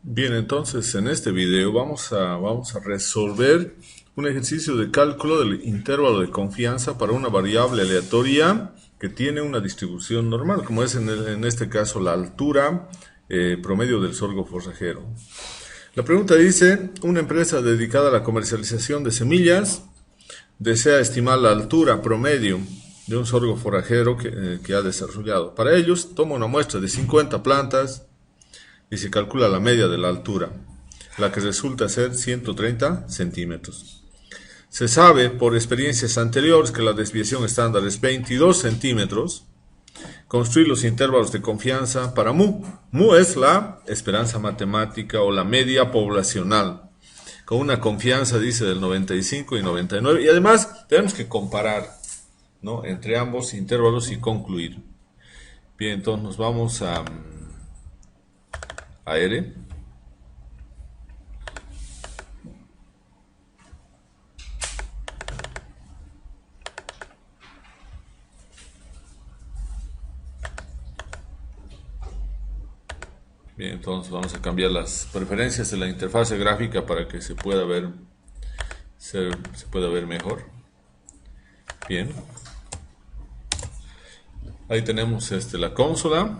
Bien, entonces en este video vamos a resolver un ejercicio de cálculo del intervalo de confianza para una variable aleatoria que tiene una distribución normal, como es en este caso la altura promedio del sorgo forrajero. La pregunta dice, una empresa dedicada a la comercialización de semillas desea estimar la altura promedio de un sorgo forrajero que ha desarrollado. Para ellos, toma una muestra de 50 plantas y se calcula la media de la altura, la que resulta ser 130 centímetros. Se sabe por experiencias anteriores que la desviación estándar es 22 centímetros. Construir los intervalos de confianza para mu. Mu es la esperanza matemática o la media poblacional, con una confianza, dice, del 95 y 99. Y además tenemos que comparar, ¿no?, entre ambos intervalos y concluir. Bien, entonces nos vamos a R. Bien, entonces vamos a cambiar las preferencias de la interfase gráfica para que se pueda ver mejor. Bien. Ahí tenemos la consola.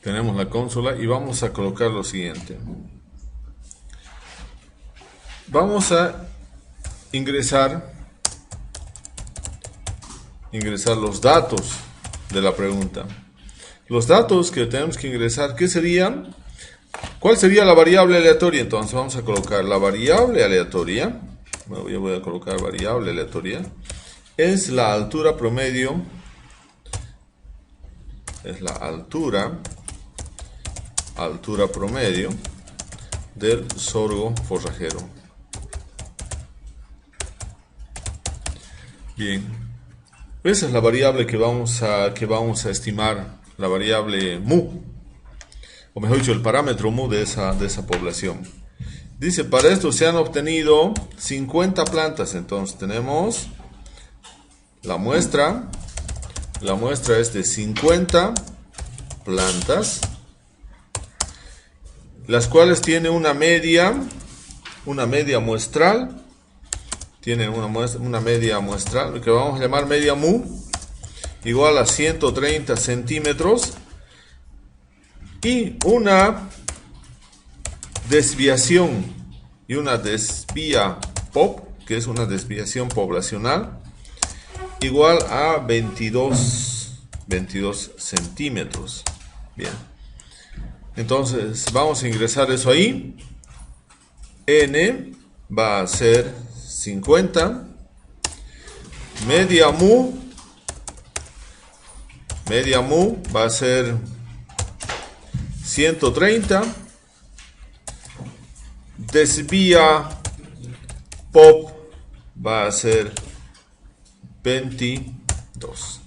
Tenemos la consola y vamos a colocar lo siguiente. Vamos a ingresar los datos de la pregunta. Los datos que tenemos que ingresar, ¿qué serían? ¿Cuál sería la variable aleatoria? Entonces vamos a colocar la variable aleatoria. Bueno, yo voy a colocar variable aleatoria. Es la altura promedio. Es la altura promedio del sorgo forrajero. Bien, esa es la variable que vamos a estimar, la variable mu, o mejor dicho, el parámetro mu de esa población. Dice, para esto se han obtenido 50 plantas, entonces tenemos la muestra es de 50 plantas, las cuales tienen una media muestral, tienen una media muestral, que vamos a llamar media mu, igual a 130 centímetros, y una desviación, y una desvía pop, que es una desviación poblacional, igual a 22 centímetros. Bien. Entonces vamos a ingresar eso ahí. N va a ser 50. Media mu va a ser 130. Desvía pop va a ser 22.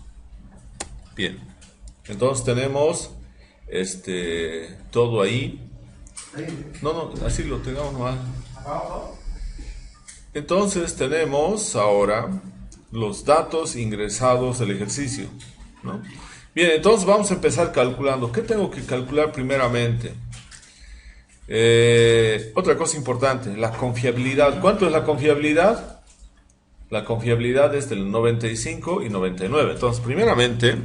Bien. Entonces tenemos todo ahí. No, así lo tengamos nomás. Entonces tenemos ahora los datos ingresados del ejercicio, ¿no? Bien, entonces vamos a empezar calculando. ¿Qué tengo que calcular primeramente? Otra cosa importante, la confiabilidad. ¿Cuánto es la confiabilidad? La confiabilidad es del 95 y 99. Entonces, primeramente,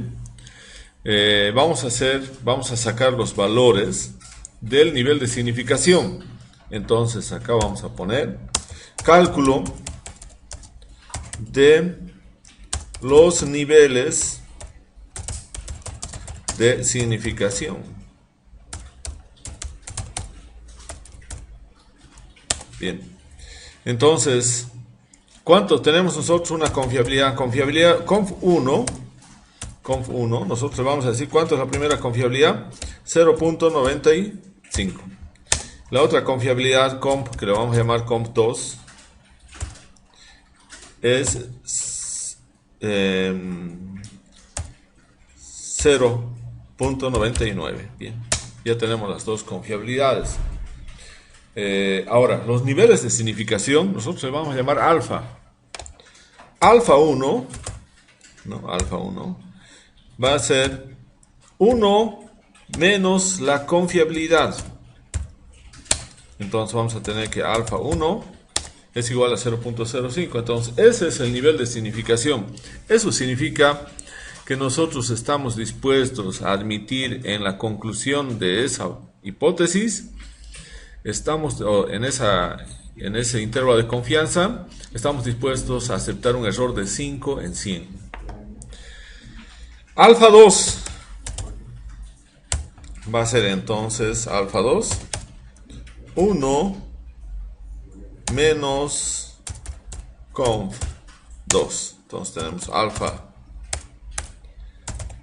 vamos a sacar los valores del nivel de significación. Entonces, acá vamos a poner cálculo de los niveles de significación. Bien. Entonces, ¿cuánto tenemos nosotros una confiabilidad? Confiabilidad conf 1, nosotros vamos a decir cuánto es la primera confiabilidad, 0.95. La otra confiabilidad comp, que le vamos a llamar comp 2, es 0.99. Bien, ya tenemos las dos confiabilidades. Ahora, los niveles de significación, nosotros le vamos a llamar alfa. Alfa 1, ¿no? Alfa 1 va a ser 1 menos la confiabilidad. Entonces vamos a tener que alfa 1 es igual a 0.05. Entonces ese es el nivel de significación. Eso significa que nosotros estamos dispuestos a admitir en la conclusión de esa hipótesis, estamos en ese intervalo de confianza, estamos dispuestos a aceptar un error de 5 en 100. Alfa 2 va a ser entonces alfa 2 1 menos conf 2. Entonces tenemos alfa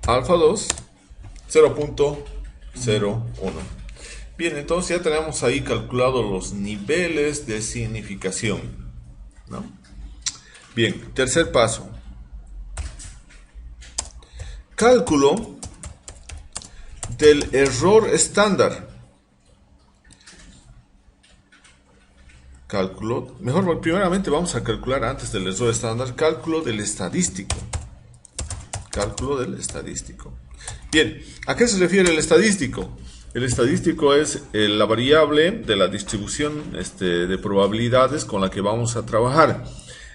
2 0.01. Bien, entonces ya tenemos ahí calculado los niveles de significación, ¿no? Bien, tercer paso. Cálculo del error estándar. Primeramente vamos a calcular antes del error estándar, cálculo del estadístico. Cálculo del estadístico. Bien, ¿a qué se refiere el estadístico? El estadístico es la variable de la distribución de probabilidades con la que vamos a trabajar.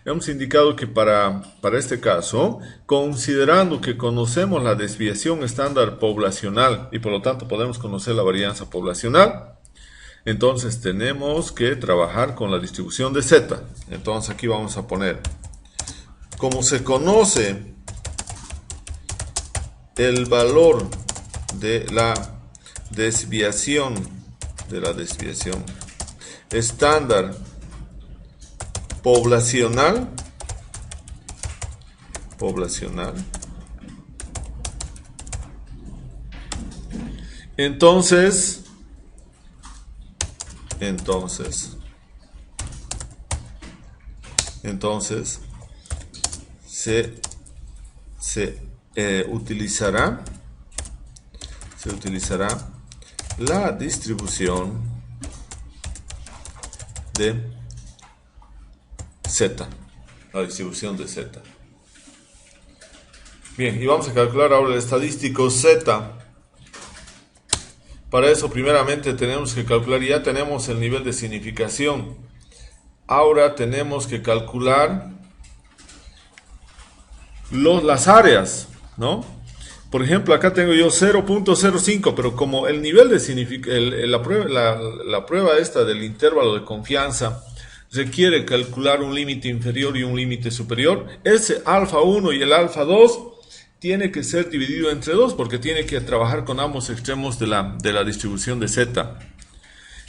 Hemos indicado que para este caso, considerando que conocemos la desviación estándar poblacional y por lo tanto podemos conocer la varianza poblacional, entonces tenemos que trabajar con la distribución de Z. Entonces aquí vamos a poner, como se conoce el valor de la desviación estándar poblacional, entonces se utilizará la distribución de Z. Bien, y vamos a calcular ahora el estadístico Z. Para eso primeramente tenemos que calcular, ya tenemos el nivel de significación. Ahora tenemos que calcular las áreas, ¿no? Por ejemplo, acá tengo yo 0.05, pero como el nivel de la prueba esta del intervalo de confianza requiere calcular un límite inferior y un límite superior, ese alfa 1 y el alfa 2 tiene que ser dividido entre 2 porque tiene que trabajar con ambos extremos de la distribución de Z.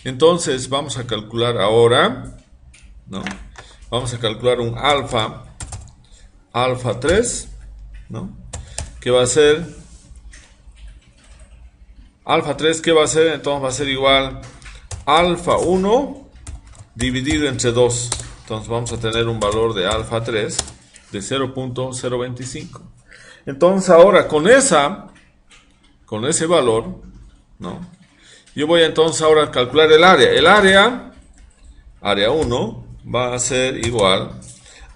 Entonces vamos a calcular ahora, ¿no? Vamos a calcular un alfa 3, ¿no? Que va a ser alfa 3, ¿qué va a ser? Entonces va a ser igual alfa 1 dividido entre 2. Entonces vamos a tener un valor de alfa 3 de 0.025. Entonces ahora con ese valor, ¿no? Yo voy entonces ahora a calcular el área. El área 1 va a ser igual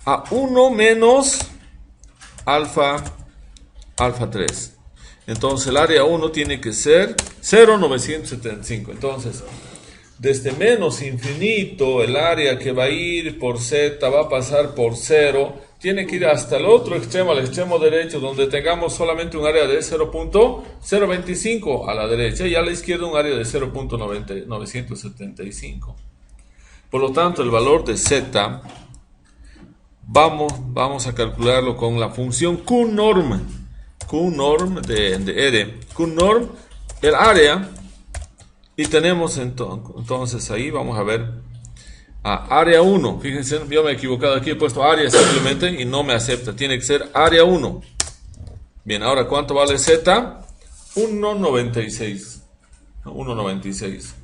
a 1 menos alfa 3. Entonces el área 1 tiene que ser 0.975. Entonces, desde menos infinito, el área que va a ir por Z va a pasar por 0. Tiene que ir hasta el otro extremo, al extremo derecho, donde tengamos solamente un área de 0.025 a la derecha y a la izquierda un área de 0.975. Por lo tanto, el valor de Z vamos a calcularlo con la función QNorm de R. QNorm, el área, y tenemos entonces ahí, vamos a ver, área 1. Fíjense, yo me he equivocado aquí, he puesto área simplemente y no me acepta, tiene que ser área 1. Bien, ahora ¿cuánto vale Z? 1.96.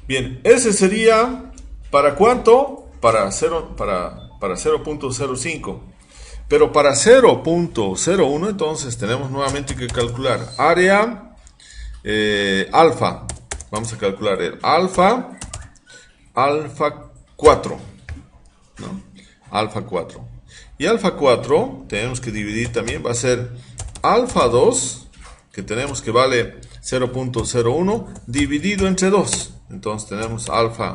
Bien, ese sería, ¿para cuánto? Para 0.05. Pero para 0.01 entonces tenemos nuevamente que calcular área alfa. Vamos a calcular el alfa 4, ¿no? Alfa 4. Y alfa 4 tenemos que dividir también, va a ser alfa 2, que tenemos que vale 0.01, dividido entre 2. Entonces tenemos alfa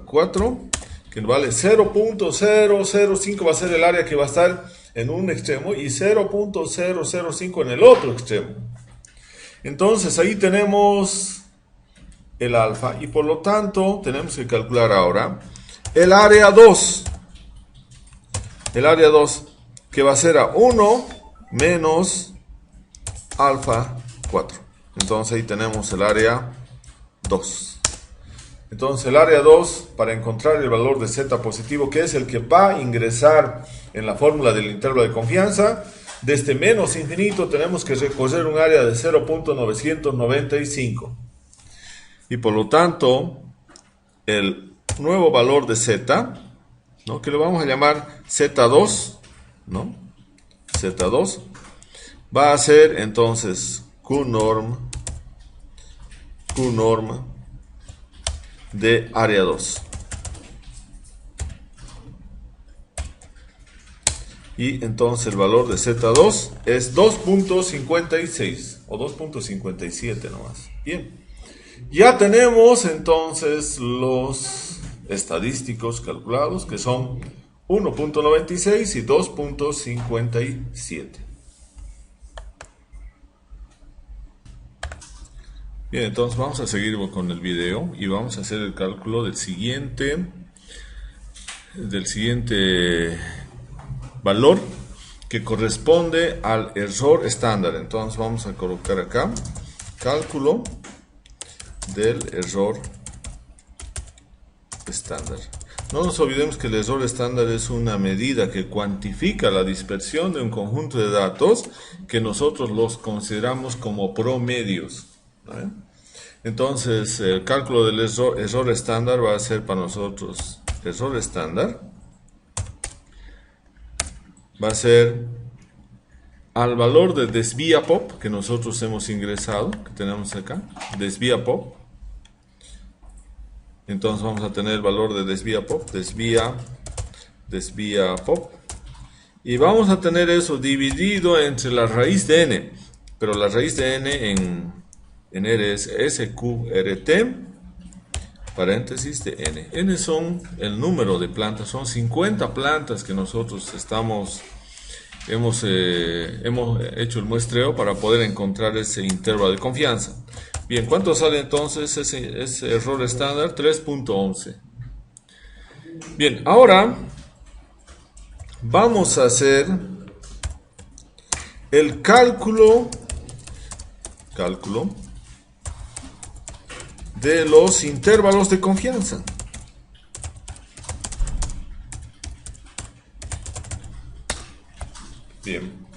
4, que vale 0.005, va a ser el área que va a estar en un extremo, y 0.005 en el otro extremo. Entonces ahí tenemos el alfa, y por lo tanto tenemos que calcular ahora el área 2. El área 2, que va a ser a 1 menos alfa 4. Entonces ahí tenemos el área 2. Entonces el área 2, para encontrar el valor de z positivo, que es el que va a ingresar en la fórmula del intervalo de confianza, desde menos infinito tenemos que recorrer un área de 0.995. Y por lo tanto, el nuevo valor de z, ¿no?, que lo vamos a llamar z2, ¿no?, z2, va a ser entonces Q-norm de área 2. Y entonces el valor de z2 es 2.56 o 2.57 nomás. Bien. Ya tenemos entonces los estadísticos calculados, que son 1.96 y 2.57. Bien, entonces vamos a seguir con el video y vamos a hacer el cálculo del siguiente valor, que corresponde al error estándar. Entonces vamos a colocar acá cálculo del error estándar. No nos olvidemos que el error estándar es una medida que cuantifica la dispersión de un conjunto de datos que nosotros los consideramos como promedios, ¿vale? Entonces el cálculo del error estándar va a ser para nosotros, error estándar va a ser al valor de desvía pop que nosotros hemos ingresado, que tenemos acá, desvía pop. Entonces vamos a tener el valor de desvía pop, desvía pop, y vamos a tener eso dividido entre la raíz de n, pero la raíz de n en R es SQRT, paréntesis de n. N son el número de plantas, son 50 plantas que nosotros hemos hecho el muestreo para poder encontrar ese intervalo de confianza. Bien, ¿cuánto sale entonces ese error estándar? 3.11. Bien, ahora vamos a hacer el cálculo de los intervalos de confianza. Bien,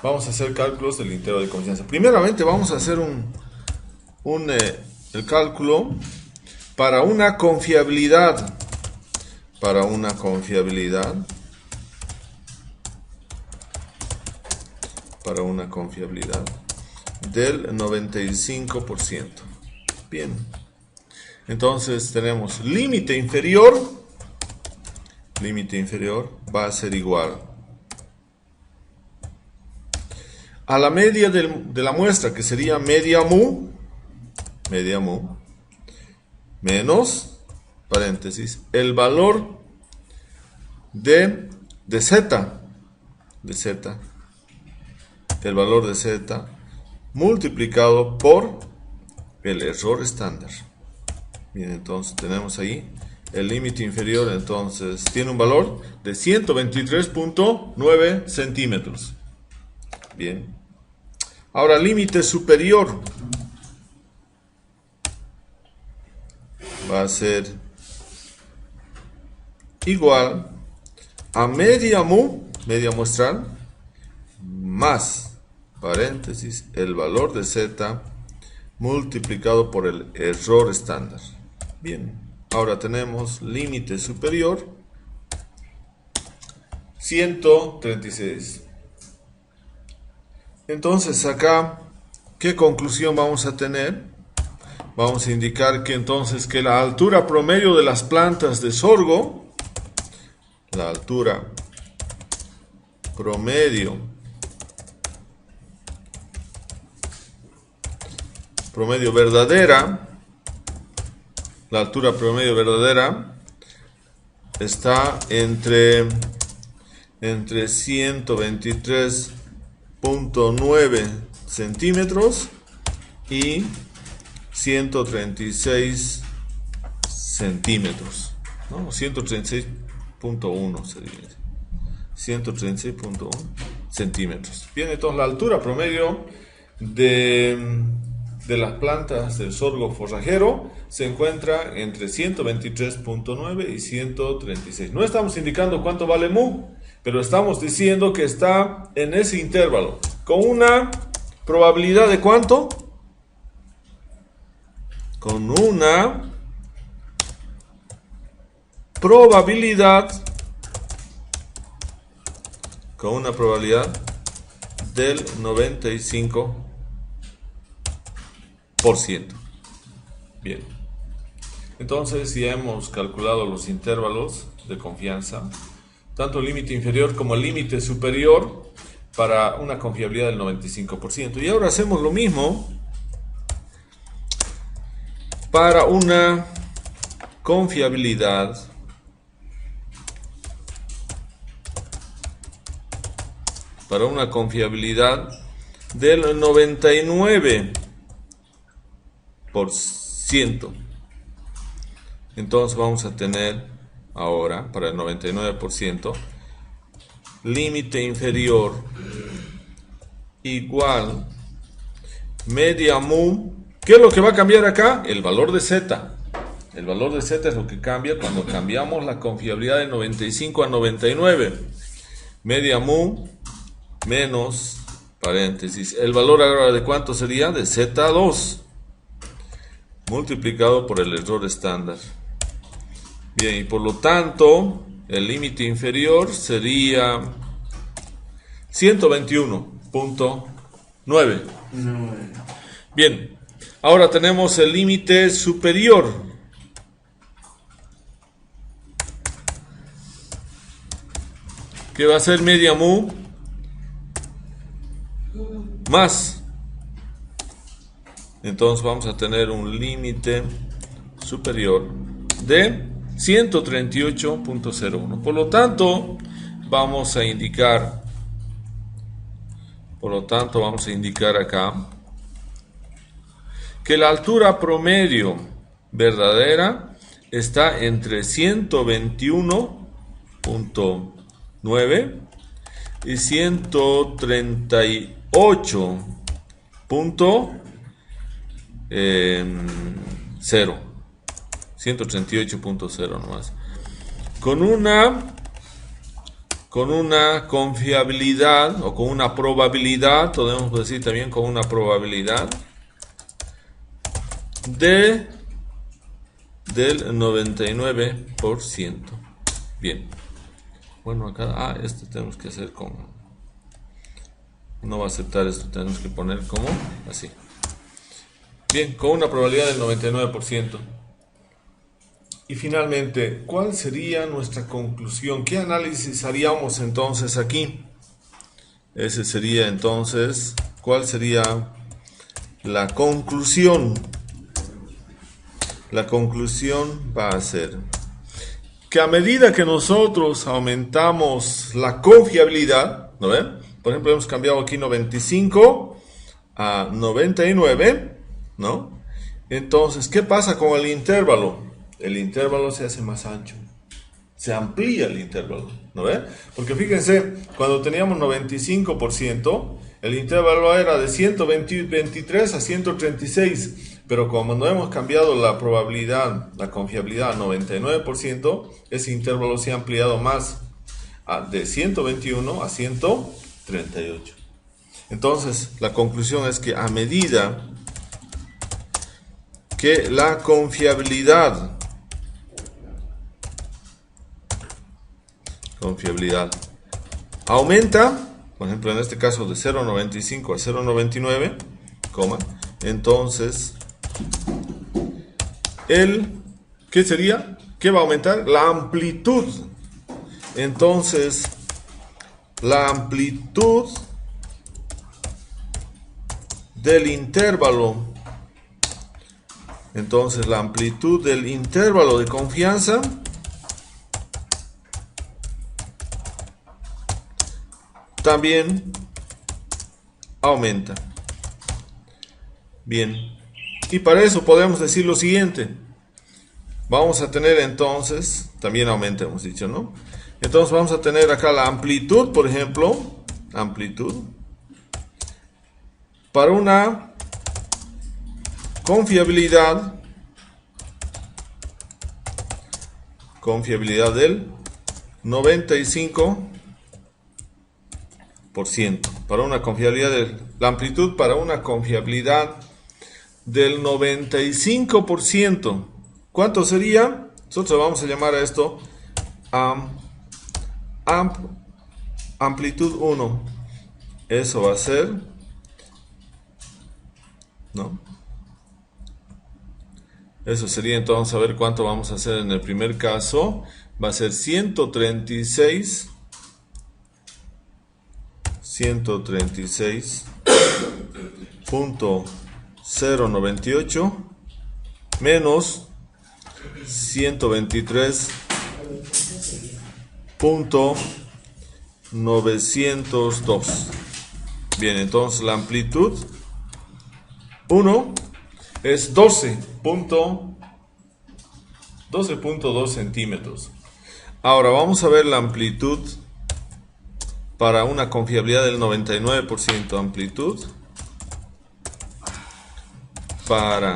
vamos a hacer cálculos del intervalo de confianza. Primeramente vamos a hacer el cálculo para una confiabilidad, del 95%. Bien, entonces tenemos límite inferior va a ser igual a la media de la muestra, que sería media mu, menos, paréntesis, el valor de z, el valor de z multiplicado por el error estándar. Bien, entonces tenemos ahí el límite inferior, entonces tiene un valor de 123.9 centímetros. Bien, ahora límite superior va a ser igual a media mu, media muestral, más, paréntesis, el valor de z multiplicado por el error estándar. Bien, ahora tenemos límite superior 136. Entonces acá, ¿qué conclusión vamos a tener? Vamos a indicar que entonces que la altura promedio de las plantas de sorgo la altura promedio verdadera, la altura promedio verdadera está entre 123.9 centímetros y 136 centímetros, ¿no? 136.1 sería. 136.1 centímetros. Bien, entonces la altura promedio de las plantas del sorgo forrajero se encuentra entre 123.9 y 136. No estamos indicando cuánto vale mu, pero estamos diciendo que está en ese intervalo, con una probabilidad de ¿cuánto? Con una probabilidad del 95%. Bien, entonces ya hemos calculado los intervalos de confianza, tanto el límite inferior como el límite superior, para una confiabilidad del 95%. Y ahora hacemos lo mismo para una confiabilidad del 99%. Entonces vamos a tener ahora, para el 99%, límite inferior igual media mu. ¿Qué es lo que va a cambiar acá? El valor de z. El valor de z es lo que cambia cuando cambiamos la confiabilidad de 95 a 99. Media mu menos, paréntesis, el valor ahora de ¿cuánto sería? De Z2 multiplicado por el error estándar. Bien, y por lo tanto el límite inferior sería 121.9. Bien, ahora tenemos el límite superior. Que va a ser media mu más. Entonces vamos a tener un límite superior de 138.01. Por lo tanto, vamos a indicar acá que la altura promedio verdadera está entre 121.9 y 138.0 nomás, con una confiabilidad, o con una probabilidad, podemos decir también con una probabilidad del 99%. Bien, bueno, acá esto tenemos que hacer como, no va a aceptar esto, tenemos que poner como así. Bien, con una probabilidad del 99%. Y finalmente, ¿cuál sería nuestra conclusión? ¿Qué análisis haríamos entonces aquí? Ese sería entonces, ¿cuál sería la conclusión? La conclusión va a ser que a medida que nosotros aumentamos la confiabilidad, ¿no ven? Por ejemplo, hemos cambiado aquí 95 a 99, ¿no? Entonces, ¿qué pasa con el intervalo? El intervalo se hace más ancho, se amplía el intervalo, ¿no ven? Porque fíjense, cuando teníamos 95%, el intervalo era de 123 a 136, pero cuando hemos cambiado la probabilidad, la confiabilidad a 99%, ese intervalo se ha ampliado más, de 121 a 138. Entonces, la conclusión es que a medida que la confiabilidad aumenta, por ejemplo en este caso de 0.95 a 0.99, entonces ¿qué sería? ¿Qué va a aumentar? La amplitud entonces la amplitud del intervalo. Entonces la amplitud del intervalo de confianza también aumenta. Bien, y para eso podemos decir lo siguiente. Vamos a tener entonces, también aumenta, hemos dicho, ¿no? Entonces vamos a tener acá la amplitud, por ejemplo, amplitud para una confiabilidad del 95%. Para una confiabilidad la amplitud para una confiabilidad del 95%. ¿Cuánto sería? Nosotros vamos a llamar a esto amplitud 1. Eso va a ser, ¿no? Eso sería entonces, a ver cuánto vamos a hacer en el primer caso. Va a ser 136.098 menos 123.902. Bien, entonces la amplitud 1 es 12.2 centímetros. Ahora vamos a ver la amplitud para una confiabilidad del 99%. Amplitud para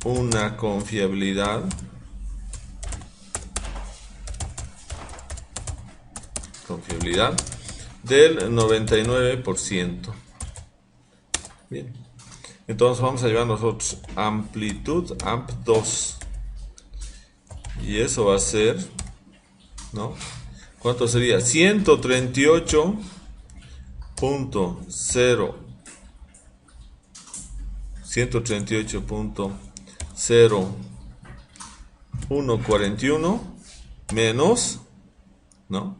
una confiabilidad del 99%. Bien, entonces vamos a llevar nosotros amplitud amp2 y eso va a ser, ¿no? ¿Cuánto sería? 138.0141 menos, ¿no?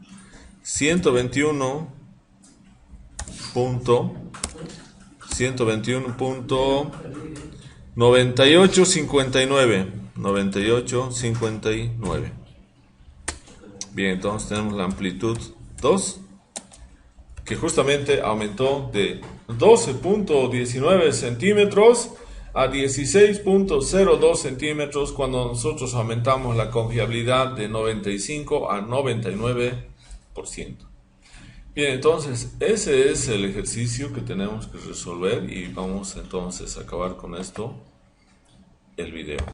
121.9859. Bien, entonces tenemos la amplitud 2, que justamente aumentó de 12.19 centímetros a 16.02 centímetros cuando nosotros aumentamos la confiabilidad de 95 a 99%. Bien, entonces ese es el ejercicio que tenemos que resolver y vamos entonces a acabar con esto el video.